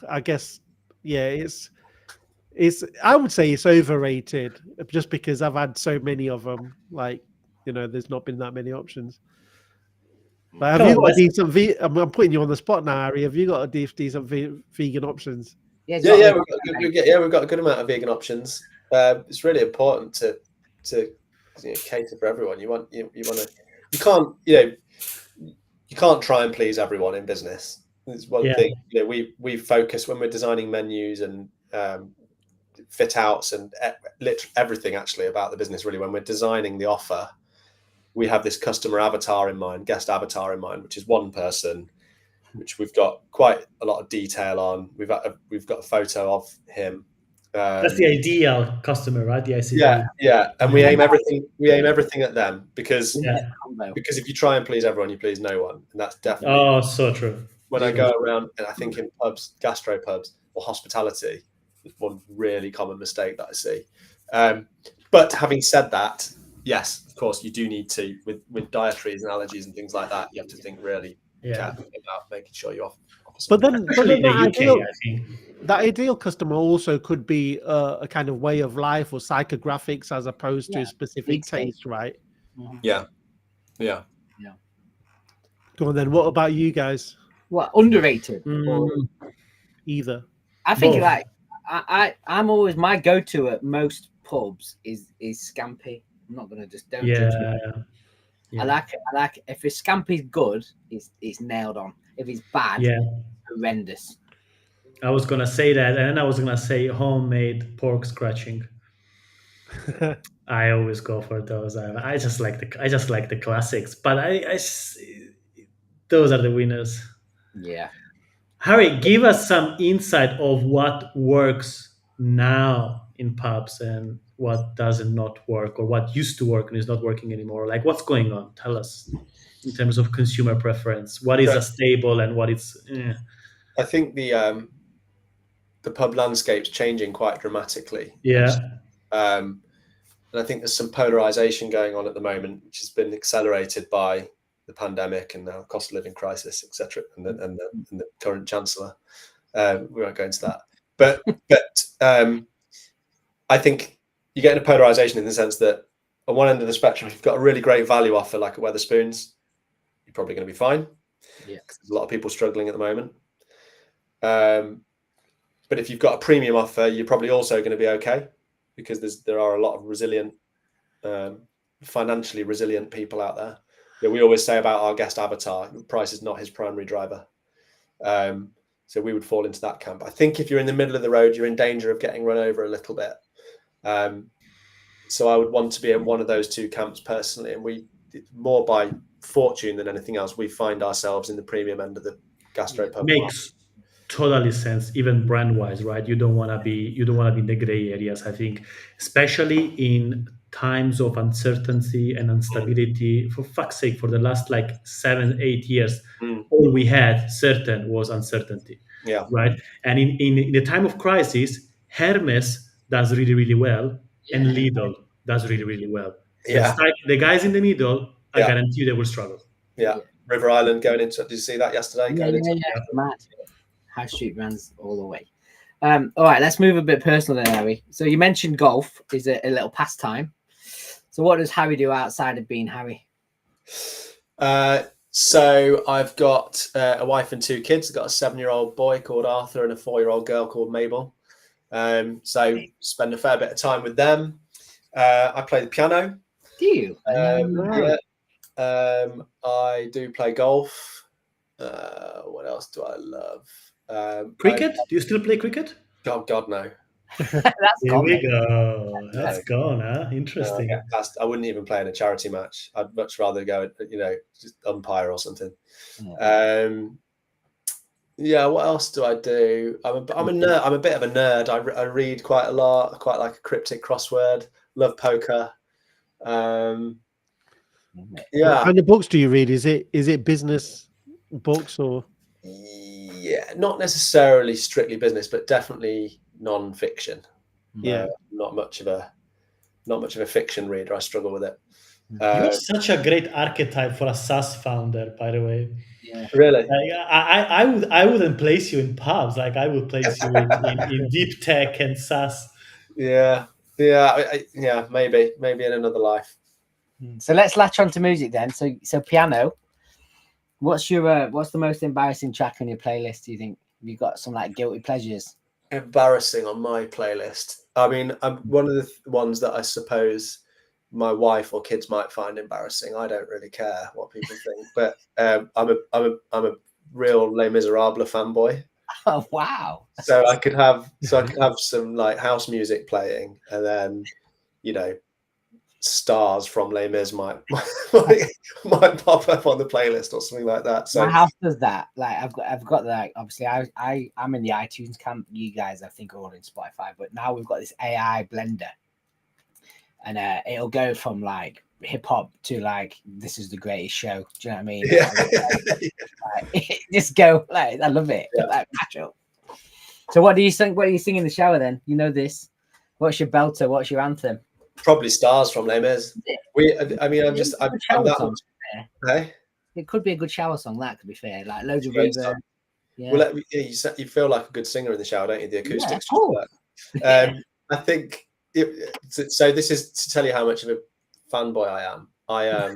I guess it's. I would say it's overrated, just because I've had so many of them. Like, there's not been that many options. But have you got a decent? I'm putting you on the spot now, Harry. Have you got a decent vegan options? Yeah, we've got a good amount of vegan options. It's really important to cater for everyone. You can't try and please everyone in business. It's one thing. We focus when we're designing menus and fit outs and literally everything actually about the business. Really, when we're designing the offer, we have this customer avatar in mind, guest avatar in mind, which is one person, which we've got quite a lot of detail on. We've got a photo of him. That's the ideal customer, right? The ICD. Yeah, and we aim everything at them, because if you try and please everyone, you please no one, and that's definitely so true. When I go around, and I think in pubs, gastro pubs or hospitality, it's one really common mistake that I see. But having said that, yes, of course, you do need to with dietaries and allergies and things like that. You have to think really carefully about making sure you offer. But then that ideal customer also could be a kind of way of life or psychographics as opposed to a specific taste, right? Yeah. Go on then. What about you guys? What, underrated? Or either. I think I'm always, my go-to at most pubs is scampi. I'm not gonna just don't judge me. I like it. If his scampi's good, it's nailed on. If it's bad, horrendous. I was gonna say that, and then I was gonna say homemade pork scratching. I always go for those. I just like the classics, but those are the winners. Yeah. Harry, give us some insight of what works now in pubs and what doesn't not work, or what used to work and is not working anymore. Like, what's going on? Tell us in terms of consumer preference. What is a stable and what is? I think the pub landscape's changing quite dramatically. Yeah. And I think there's some polarization going on at the moment, which has been accelerated by the pandemic and now cost of living crisis, etc., and the current chancellor. We won't go into that, but I think you get into polarization in the sense that on one end of the spectrum, if you've got a really great value offer like a Wetherspoons, you're probably going to be fine. Yeah, there's a lot of people struggling at the moment. But if you've got a premium offer, you're probably also going to be okay, because there are a lot of resilient, financially resilient people out there. Yeah, we always say about our guest avatar, price is not his primary driver. So we would fall into that camp. I think if you're in the middle of the road, you're in danger of getting run over a little bit. So I would want to be in one of those two camps personally. And we, more by fortune than anything else, we find ourselves in the premium end of the gastropub. Makes totally sense, even brand wise, right? You don't want to be in the gray areas. I think, especially in times of uncertainty and instability, for fuck's sake, for the last like 7-8 years, all we had certain was uncertainty. Yeah. Right. And in the time of crisis, Hermes does really, really well, and Lidl does really, really well. Yeah. The guys in the middle, I Yeah. guarantee you they will struggle. Yeah. River Island going into, did you see that yesterday? Mad. High street brands all the way. All right, let's move a bit personal then, Harry. So you mentioned golf is a little pastime. So what does Harry do outside of being Harry? So I've got a wife and 2 kids. I've got a 7-year-old boy called Arthur and a 4-year-old girl called Mabel. So spend a fair bit of time with them. I play the piano. Do you? Yeah. I do play golf. What else do I love? Cricket? Do you still play cricket? Oh God, no. That's Here we go. That's gone, huh? Interesting. I wouldn't even play in a charity match. I'd much rather go, just umpire or something. Yeah. What else do I do? I'm a nerd. I'm a bit of a nerd. I read quite a lot. I quite like a cryptic crossword. Love poker. Yeah. What kind of books do you read? Is it business books or? Yeah, not necessarily strictly business, but definitely non-fiction. Yeah, not much of a fiction reader. I struggle with it. You're such a great archetype for a SaaS founder, by the way. Yeah. Really? I wouldn't place you in pubs. Like I would place you in deep tech and SaaS. Yeah. Maybe in another life. So let's latch on to music then. So piano. What's the most embarrassing track on your playlist? Do you think? Have you got some like guilty pleasures? Embarrassing on my playlist. I mean, I'm one of the ones that I suppose my wife or kids might find embarrassing. I don't really care what people think, but I'm a real Les Miserables fanboy. Oh wow! So I could have some like house music playing, and then stars from Les Mis might pop up on the playlist or something like that. So my house does that. Like I've got like obviously I'm in the iTunes camp. You guys I think are all in Spotify, but now we've got this AI blender, and it'll go from like hip hop to like this is the greatest show. Do you know what I mean? Yeah. Just go like I love it. Yeah. Like match up. So what do you sing? What do you sing in the shower then? You know this. What's your belter? What's your anthem? Probably stars from Les Mis. I'm that song, hey? It could be a good shower song. That could be fair. Like loads of Great reverb. song. Yeah. Well, you feel like a good singer in the shower, don't you? The acoustics. Yeah, I think so. This is to tell you how much of a fanboy I am. I am.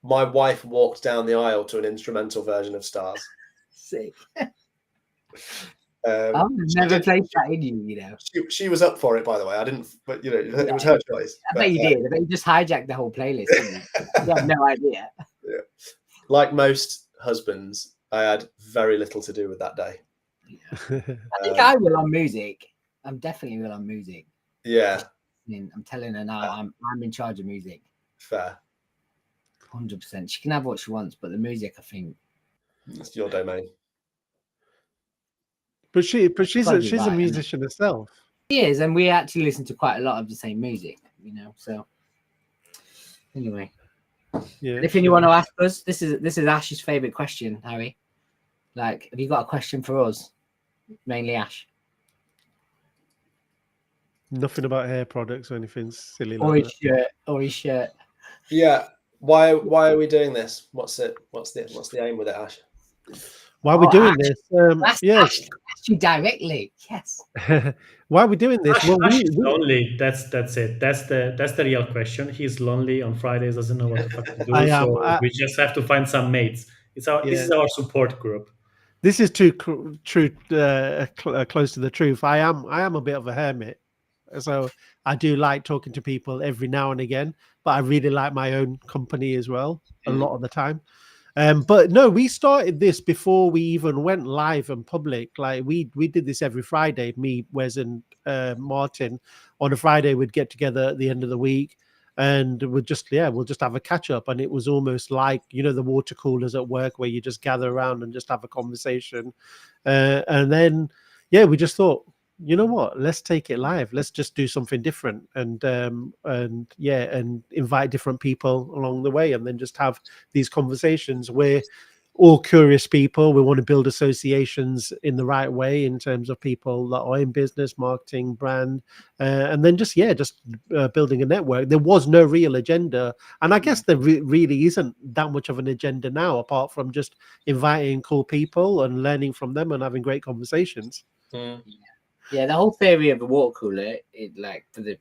My wife walked down the aisle to an instrumental version of Stars. Sick. I've never played that in you. She was up for it, by the way. I didn't, but it was her choice. I bet you did. I bet you just hijacked the whole playlist. Didn't you? You have no idea. Yeah. Like most husbands, I had very little to do with that day. I think I will on music. I'm definitely will on music. Yeah. I'm telling her now. I'm in charge of music. Fair. 100%. She can have what she wants, but the music, I think, it's your domain. But she's a musician herself. She is, and we actually listen to quite a lot of the same music, So anyway, yeah. Anything you want to ask us? This is Ash's favorite question, Harry. Like, have you got a question for us? Mainly Ash. Nothing about hair products or anything silly like Or that. his shirt. Yeah. Why are we doing this? What's the aim with it, Ash? Why are we Oh, doing Ash, this? Ask, Yes. ask you directly. Yes. Why are we doing this? Well, Ash is lonely. That's it. That's the real question. He's lonely on Fridays, doesn't know what the fuck to do. I am. So we just have to find some mates. This Yeah. is our support group. This is too true, close to the truth. I am a bit of a hermit, so I do like talking to people every now and again. But I really like my own company as well, a lot of the time. But no, we started this before we even went live and public. Like we did this every Friday. Me, Wes, and Martin. On a Friday, we'd get together at the end of the week, and we'll just have a catch up. And it was almost like the water coolers at work where you just gather around and just have a conversation. And then we just thought, you know what, let's take it live, let's just do something different, and invite different people along the way, and then just have these conversations. We're all curious people. We want to build associations in the right way in terms of people that are in business, marketing, brand, and then building a network. There was no real agenda, and I guess there really isn't that much of an agenda now, apart from just inviting cool people and learning from them and having great conversations. Yeah, the whole theory of the water cooler, like for the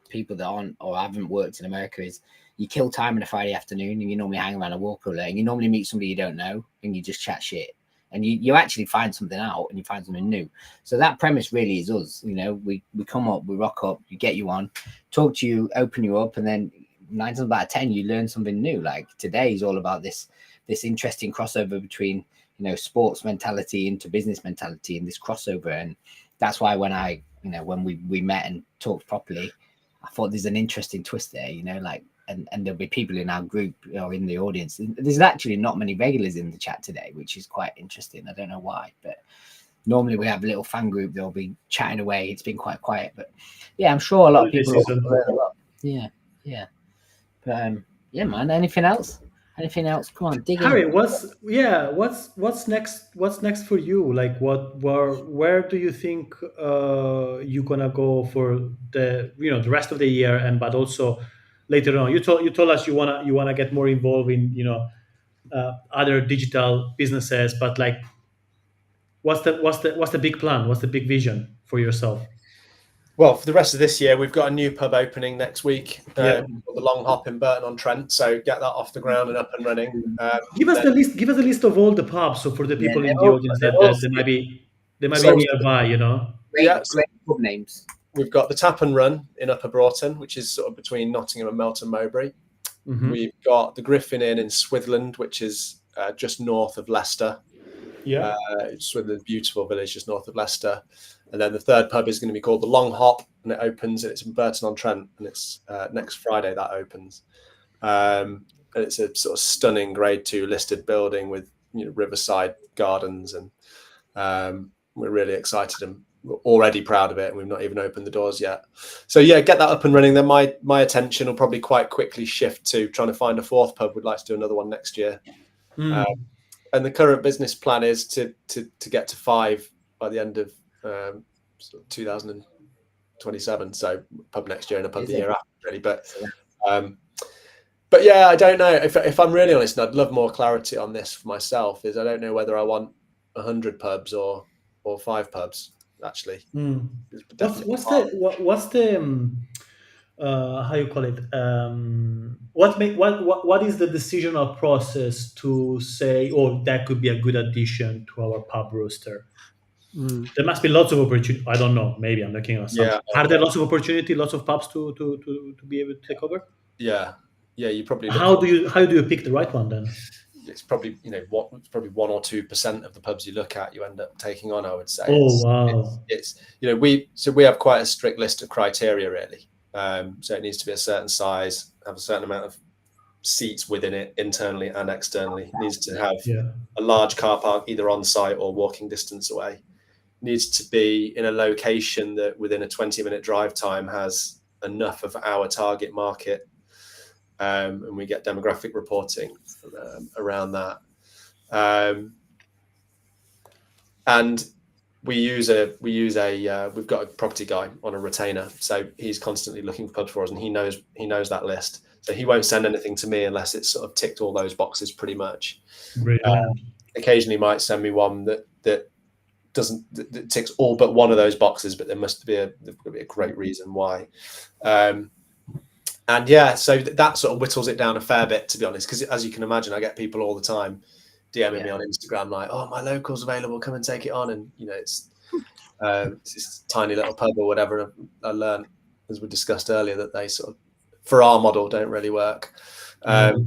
people that aren't or haven't worked in America, is you kill time on a Friday afternoon and you normally hang around a water cooler and you normally meet somebody you don't know and you just chat shit and you actually find something out and you find something new. So that premise really is us. We come up, we rock up, you get you on, talk to you, open you up, and then 9 times out of 10 you learn something new. Like today is all about this interesting crossover between sports mentality into business mentality, and this crossover. And that's why when we met and talked properly, I thought there's an interesting twist there, and there'll be people in our group or in the audience. There's actually not many regulars in the chat today, which is quite interesting. I don't know why, but normally we have a little fan group. They'll be chatting away. It's been quite quiet, but yeah, I'm sure a lot of people learn a lot. Yeah. But yeah, man. Anything else? Come on, dig Harry, in. what's next? What's next for you? Like, where do you think you're gonna go for the rest of the year, and but also later on? You told us you wanna get more involved in other digital businesses, but like, what's the big plan? What's the big vision for yourself? Well, for the rest of this year, we've got a new pub opening next week, Yeah. the Long Hop in Burton-on-Trent. So get that off the ground and up and running. Give us the list. Give us a list of all the pubs, so for the people in the audience they're that all they might be nearby. great pub names. We've got the Tap and Run in Upper Broughton, which is sort of between Nottingham and Melton Mowbray. Mhm. We've got the Griffin Inn in Swithland, which is just north of Leicester. Yeah. Swithland's beautiful village just north of Leicester. And then the third pub is going to be called the Long Hop, and it opens, and it's in Burton-on-Trent, and it's next Friday that opens. And it's a sort of stunning Grade 2 listed building with riverside gardens, and we're really excited and we're already proud of it. And we've not even opened the doors yet. So yeah, get that up and running. Then my attention will probably quite quickly shift to trying to find a fourth pub. We'd like to do another one next year. And the current business plan is to get to 5 by the end of 2027. So pub next year and a pub the year after, really. But yeah, I don't know. If I'm really honest, and I'd love more clarity on this for myself, is I don't know whether I want 100 pubs or 5 pubs, actually. What's the how you call it? What is the decisional process to say, oh, that could be a good addition to our pub roster? There must be lots of opportunity. I don't know. Maybe I'm looking at something. Are there lots of opportunity, lots of pubs to be able to take over? Yeah. You probably. How do you pick the right one then? It's probably it's probably 1 or 2% of the pubs you look at you end up taking on, I would say. Oh wow! It's we have quite a strict list of criteria, really. So it needs to be a certain size, have a certain amount of seats within it, internally and externally. It needs to have a large car park either on site or walking distance away. It needs to be in a location that within a 20-minute drive time has enough of our target market, and we get demographic reporting around that. And we've got a property guy on a retainer, so he's constantly looking for pubs for us, and he knows that list. he won't send anything to me unless it's sort of ticked all those boxes pretty much. Brilliant. Occasionally might send me one that ticks all but one of those boxes, but there must be a great reason why. And yeah, so that sort of whittles it down a fair bit, to be honest, because as you can imagine, I get people all the time DMing me on Instagram like, "Oh, my local's available, come and take it on." And it's this tiny little pub or whatever. And I learned, as we discussed earlier, that they sort of, for our model, don't really work. So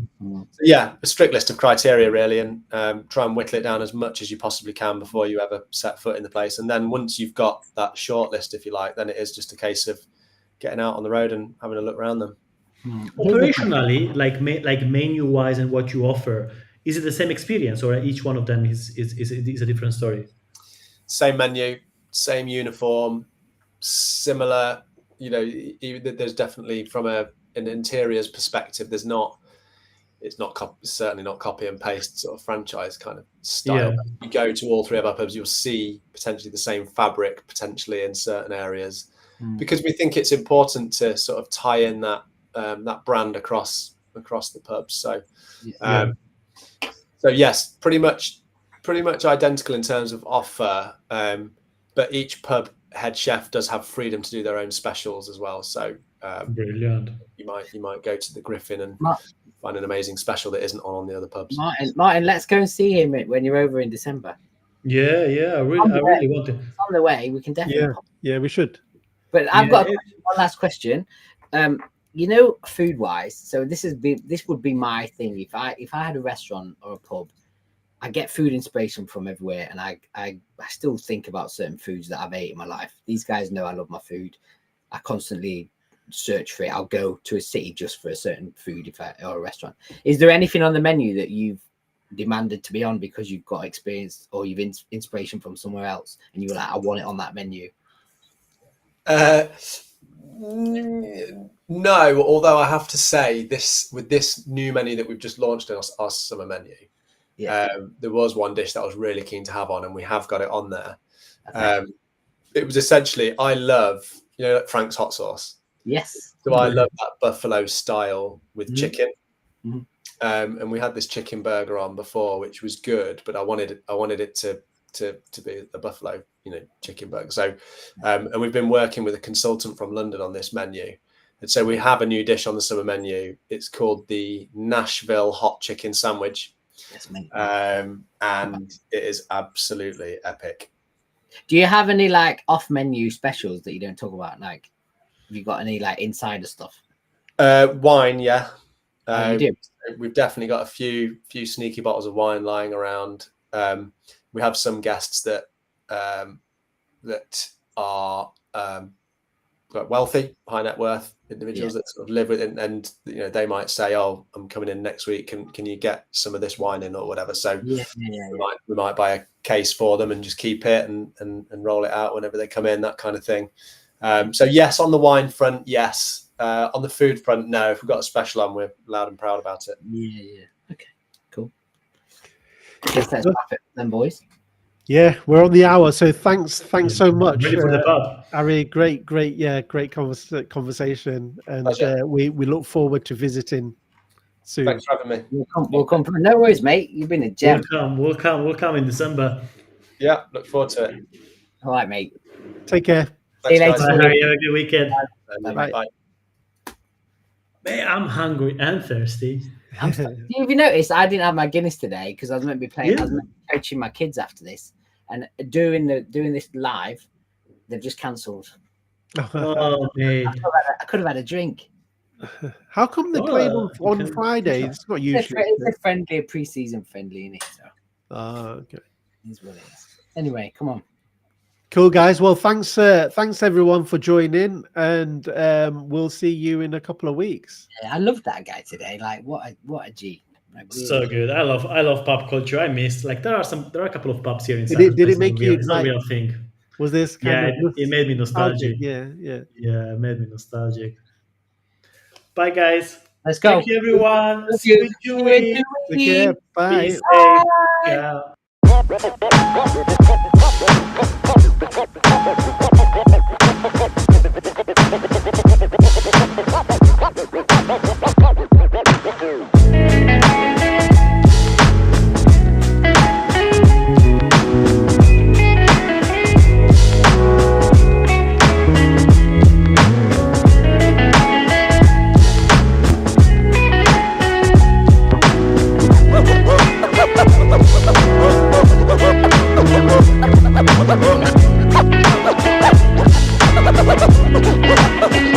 yeah, a strict list of criteria really, and try and whittle it down as much as you possibly can before you ever set foot in the place. And then once you've got that short list, if you like, then it is just a case of getting out on the road and having a look around them. Operationally, like menu wise and what you offer, is it the same experience, or each one of them is a different story? Same menu, same uniform, similar. There's definitely from an interiors perspective, it's certainly not copy and paste sort of franchise kind of style. Yeah. You go to all three of our pubs, you'll see potentially the same fabric potentially in certain areas, because we think it's important to sort of tie in that brand across the pubs. So so yes, pretty much identical in terms of offer, but each pub head chef does have freedom to do their own specials as well. So Brilliant. you might go to the Griffin and find an amazing special that isn't on the other pubs. Martin, let's go and see him when you're over in December. Yeah, I really want to. It's on the way. We can definitely. Yeah, we should. But I've got one last question. Food wise, so this would be my thing. If I had a restaurant or a pub, I get food inspiration from everywhere, and I still think about certain foods that I've ate in my life. These guys know I love my food. I constantly search for it. I'll go to a city just for a certain food or a restaurant. Is there anything on the menu that you've demanded to be on because you've got experience or you've inspiration from somewhere else, and you were like, I want it on that menu? No, although I have to say with this new menu that we've just launched in our summer menu, there was one dish that I was really keen to have on, and we have got it on there. Okay. It was essentially, I love, Frank's hot sauce. Yes. So I love that buffalo style with chicken. And we had this chicken burger on before, which was good, but I wanted it to be the buffalo, chicken burger. So, and we've been working with a consultant from London on this menu. And so we have a new dish on the summer menu. It's called the Nashville hot chicken sandwich. Yes, mate. And it is absolutely epic. Do you have any off menu specials that you don't talk about? Have you got any insider stuff? Wine, yeah. You do? We've definitely got a few sneaky bottles of wine lying around. We have some guests that are quite wealthy, high net worth individuals that sort of live with it, and they might say, "Oh, I'm coming in next week. Can you get some of this wine in or whatever?" So we might buy a case for them and just keep it and roll it out whenever they come in, that kind of thing. So yes, on the wine front, yes. On the food front, no. If we've got a special on, we're loud and proud about it. Yeah. Okay, cool. Guess that's wrap it then, boys. Yeah, we're on the hour, so thanks so much, Ready for the pub. Ari. Great conversation, and we look forward to visiting soon. Thanks for having me. We'll come. No worries, mate. You've been a gem. We'll come in December. Yeah, look forward to it. All right, mate. Take care. See you later. Guys. Bye, Harry. Have a good weekend. Bye. Man, I'm hungry and thirsty. Have you noticed I didn't have my Guinness today because I was meant to be playing. I was meant to be coaching my kids after this, and doing this live, they've just cancelled. Oh, mate. I could have had a drink. How come they played on Friday? It's not usually. It's a friendly, pre-season friendly, isn't it? So. Okay. It's what it is. Anyway, come on. Cool, guys. Well, thanks everyone for joining, and we'll see you in a couple of weeks. Yeah, I love that guy today. What a G. Really so good. I love pub culture. I miss there are a couple of pubs here in Did it make you? It's not a real thing. Was this? It made me nostalgic. Yeah. Yeah, it made me nostalgic. Bye, guys. Let's go. Thank you, everyone. Thank See you in 2 weeks. Take care. Bye. Be safe. Yeah.